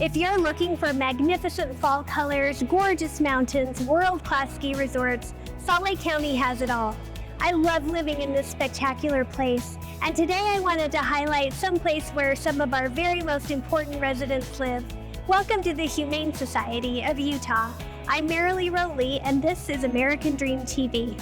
If you're looking for magnificent fall colors, gorgeous mountains, world-class ski resorts, Salt Lake County has it all. I love living in this spectacular place, and today I wanted to highlight some place where some of our very most important residents live. Welcome to the Humane Society of Utah. I'm Merilee Rowley, and this is American Dream TV.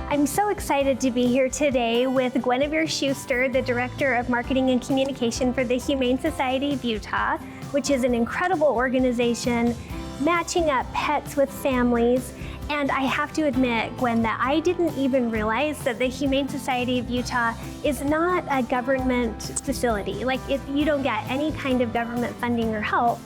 I'm so excited to be here today with Guinevere Schuster, the Director of Marketing and Communication for the Humane Society of Utah, which is an incredible organization matching up pets with families. And I have to admit, Gwen, that I didn't even realize that the Humane Society of Utah is not a government facility. Like, if you don't get any kind of government funding or help.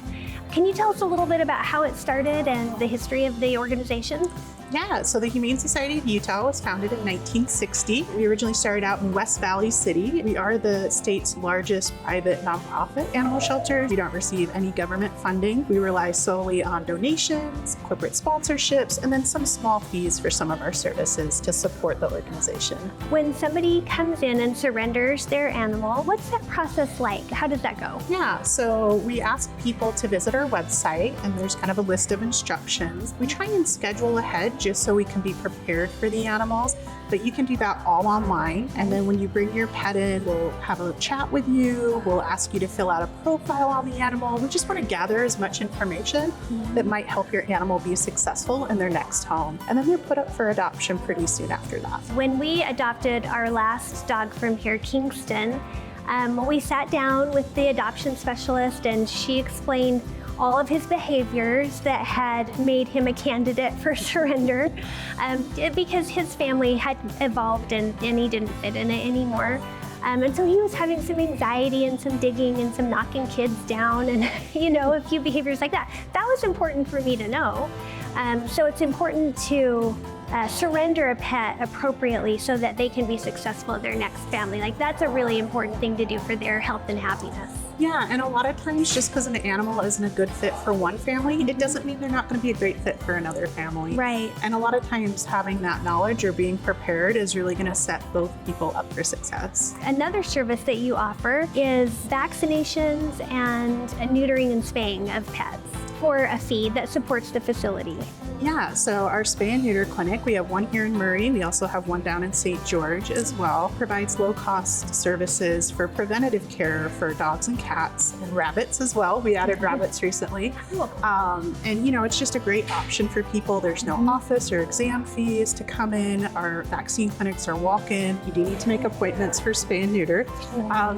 Can you tell us a little bit about how it started and the history of the organization? Yeah, so the Humane Society of Utah was founded in 1960. We originally started out in West Valley City. We are the state's largest private nonprofit animal shelter. We don't receive any government funding. We rely solely on donations, corporate sponsorships, and then some small fees for some of our services to support the organization. When somebody comes in and surrenders their animal, what's that process like? How does that go? Yeah, so we ask people to visit our website, and there's kind of a list of instructions. We try and schedule ahead just so we can be prepared for the animals, but you can do that all online. And then when you bring your pet in, we'll have a chat with you. We'll ask you to fill out a profile on the animal. We just want to gather as much information that might help your animal be successful in their next home. And then they're put up for adoption pretty soon after that. When we adopted our last dog from here, Kingston, we sat down with the adoption specialist and she explained all of his behaviors that had made him a candidate for surrender because his family had evolved and he didn't fit in it anymore. And so he was having some anxiety and some digging and some knocking kids down and, you know, a few behaviors like that. That was important for me to know. So it's important to surrender a pet appropriately so that they can be successful in their next family. Like, that's a really important thing to do for their health and happiness. Yeah, and a lot of times just because an animal isn't a good fit for one family, it doesn't mean they're not going to be a great fit for another family. Right. And a lot of times having that knowledge or being prepared is really going to set both people up for success. Another service that you offer is vaccinations and neutering and spaying of pets for a fee that supports the facility. Yeah, so our spay and neuter clinic, we have one here in Murray. We also have one down in St. George as well. Provides low-cost services for preventative care for dogs and cats and rabbits as well. We added rabbits recently. And you know, it's just a great option for people. There's no office or exam fees to come in. Our vaccine clinics are walk-in. You do need to make appointments for spay and neuter,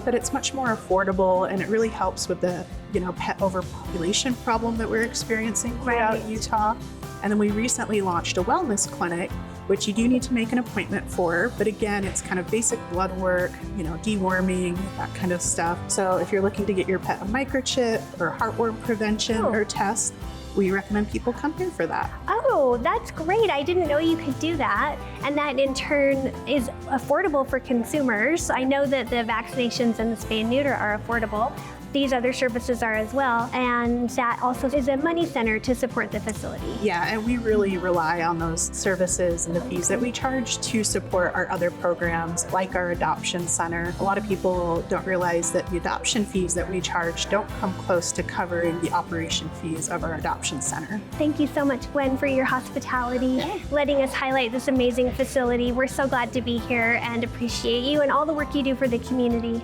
but it's much more affordable and it really helps with the, you know, pet overpopulation problem that we're experiencing throughout Utah. And then we recently launched a wellness clinic, which you do need to make an appointment for. But again, it's kind of basic blood work, you know, deworming, that kind of stuff. So if you're looking to get your pet a microchip or heartworm prevention or test, we recommend people come here for that. Oh, that's great. I didn't know you could do that. And that in turn is affordable for consumers. I know that the vaccinations and the spay and neuter are affordable. These other services are as well, and that also is a money center to support the facility. Yeah, and we really rely on those services and the fees that we charge to support our other programs, like our adoption center. A lot of people don't realize that the adoption fees that we charge don't come close to covering the operation fees of our adoption center. Thank you so much, Gwen, for your hospitality, letting us highlight this amazing facility. We're so glad to be here and appreciate you and all the work you do for the community.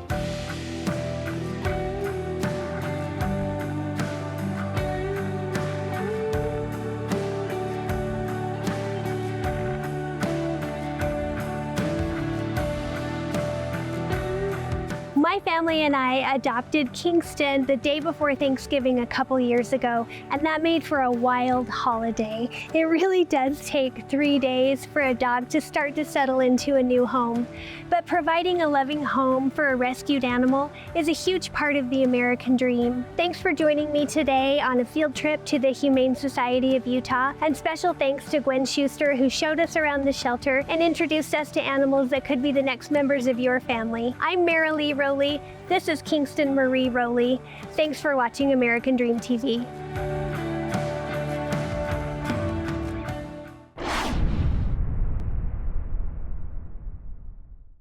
My family and I adopted Kingston the day before Thanksgiving a couple years ago, and that made for a wild holiday. It really does take 3 days for a dog to start to settle into a new home. But providing a loving home for a rescued animal is a huge part of the American dream. Thanks for joining me today on a field trip to the Humane Society of Utah, and special thanks to Gwen Schuster, who showed us around the shelter and introduced us to animals that could be the next members of your family. I'm Merilee Rowley. This is Kingston Merilee Rowley. Thanks for watching American Dream TV.